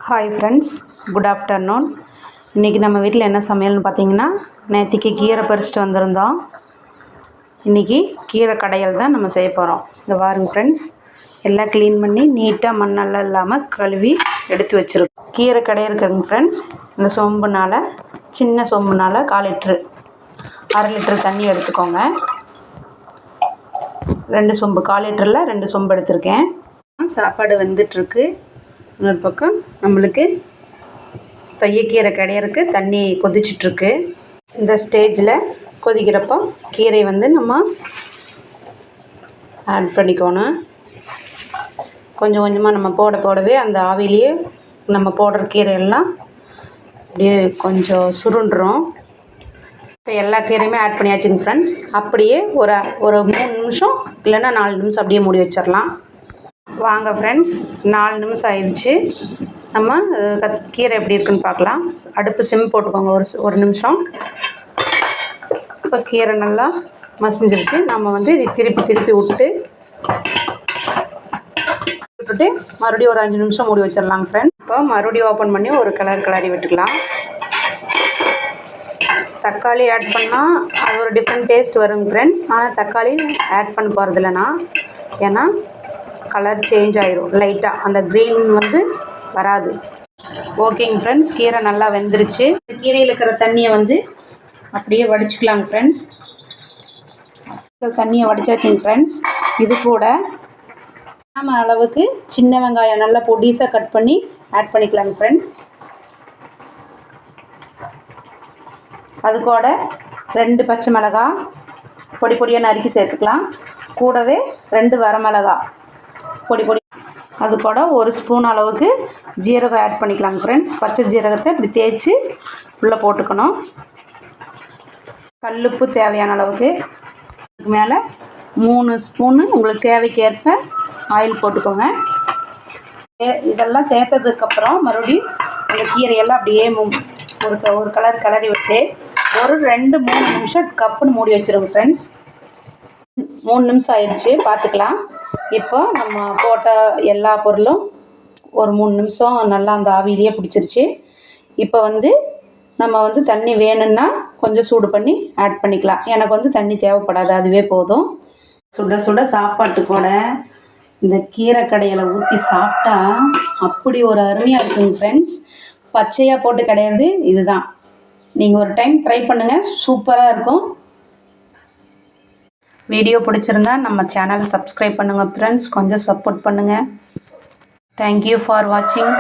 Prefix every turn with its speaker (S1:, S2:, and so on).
S1: Hi friends, good afternoon. இன்றைக்கி நம்ம வீட்டில் என்ன சமையல்னு பார்த்தீங்கன்னா, நேற்றுக்கு கீரை பறிச்சுட்டு வந்திருந்தோம். இன்றைக்கி கீரை கடையல் தான் நம்ம செய்ய போகிறோம். இந்த பாருங்க ஃப்ரெண்ட்ஸ், எல்லாம் க்ளீன் பண்ணி நீட்டாக மண்ணெல்லாம் இல்லாமல் கழுவி எடுத்து வச்சுருக்கோம். கீரை கடையிருக்குங்க ஃப்ரெண்ட்ஸ். இந்த சொம்புனால், சின்ன சொம்புனால் 1/4 லிட்ரு 1/2 லிட்ரு தண்ணி எடுத்துக்கோங்க. 2 சொம்பு, 1/4 லிட்டரில் 2 சொம்பு எடுத்திருக்கேன். சாப்பாடு வெந்துட்டுருக்கு. இன்னொரு பக்கம் நம்மளுக்கு தையக்கீரை கடையிறக்கு தண்ணி கொதிச்சிட்ருக்கு. இந்த ஸ்டேஜில் கொதிக்கிறப்போ கீரை நம்ம ஆட் பண்ணிக்கணும். கொஞ்சம் கொஞ்சமாக நம்ம போடவே அந்த ஆவிலேயே நம்ம போடுற கீரையெல்லாம் அப்படியே கொஞ்சம் சுருண்டுரும். இப்போ எல்லா கீரையுமே ஆட் பண்ணியாச்சுங்க ஃப்ரெண்ட்ஸ். அப்படியே ஒரு 3 நிமிஷம் இல்லைன்னா 4 நிமிஷம் அப்படியே மூடி வச்சிடலாம். வாங்க ஃப்ரெண்ட்ஸ், 4 நிமிஷம் ஆயிடுச்சு. நம்ம கீரை எப்படி இருக்குன்னு பார்க்கலாம். அடுப்பு சிம் போட்டுக்கோங்க ஒரு நிமிஷம். இப்போ கீரை நல்லா மசிஞ்சிருச்சு. நம்ம இது திருப்பி விட்டுட்டு மறுபடியும் ஒரு 5 நிமிஷம் மூடி வச்சிடலாங்க ஃப்ரெண்ட்ஸ். இப்போ மறுபடியும் ஓப்பன் பண்ணி ஒரு கிளறி விட்டுக்கலாம். தக்காளி ஆட் பண்ணால் அது ஒரு டிஃப்ரெண்ட் டேஸ்ட் வருங்க ஃப்ரெண்ட்ஸ். ஆனால் தக்காளி ஆட் பண்ண போகிறது இல்லைனா, ஏன்னா கலர் சேஞ்ச் ஆயிரும். லைட்டாக அந்த க்ரீன் வராது. ஓகேங்க ஃப்ரெண்ட்ஸ், கீரை நல்லா வெந்துருச்சு. கீரையில் இருக்கிற தண்ணியை அப்படியே வடிச்சுக்கலாங்க ஃப்ரெண்ட்ஸ். தண்ணியை வடிச்சாச்சுங்க ஃப்ரெண்ட்ஸ். இது கூட நம்ம அளவுக்கு சின்ன வெங்காயம் நல்லா பொடிசாக கட் பண்ணி ஆட் பண்ணிக்கலாங்க ஃப்ரெண்ட்ஸ். அது கூட 2 பச்சை மிளகாய் பொடியாக நறுக்கி சேர்த்துக்கலாம். கூடவே 2 வரமிளகாய் பொடி. அது கூட 1 ஸ்பூன் அளவுக்கு ஜீரகம் ஆட் பண்ணிக்கலாங்க ஃப்ரெண்ட்ஸ். பச்சை ஜீரகத்தை இப்படி தேய்ச்சி உள்ளே போட்டுக்கணும். கல்லுப்பு தேவையான அளவுக்கு. அதுக்கு மேலே 3 ஸ்பூனு உங்களுக்கு தேவைக்கேற்ப ஆயில் போட்டுக்கோங்க. இதெல்லாம் சேர்த்ததுக்கப்புறம் மறுபடியும் அந்த கீரையெல்லாம் அப்படியே ஒரு கிளறி விட்டு ஒரு 2-3 நிமிஷம் கப்புன்னு மூடி வச்சுருங்க ஃப்ரெண்ட்ஸ். 3 நிமிஷம் ஆயிடுச்சு, பார்த்துக்கலாம். இப்போ நம்ம போட்ட எல்லா பொருளும் ஒரு 3 நிமிஷம் நல்லா அந்த ஆவியிலேயே பிடிச்சிருச்சு. இப்போ நம்ம தண்ணி வேணும்னா கொஞ்சம் சூடு பண்ணி ஆட் பண்ணிக்கலாம். எனக்கு தண்ணி தேவைப்படாது, அதுவே போதும். சுட சுட சாப்பாட்டு கூட இந்த கீரை கடையில் ஊற்றி சாப்பிட்டா அப்படி ஒரு அருமையாக இருக்குங்க ஃப்ரெண்ட்ஸ். பச்சையாக போட்டு கிடையாது, இதுதான். நீங்கள் ஒரு டைம் ட்ரை பண்ணுங்கள், சூப்பராக இருக்கும். வீடியோ பிடிச்சிருந்தா நம்ம சேனலை சப்ஸ்கிரைப் பண்ணுங்கள் ஃப்ரெண்ட்ஸ். கொஞ்சம் சப்போர்ட் பண்ணுங்கள். தேங்க்யூ ஃபார் வாட்சிங்.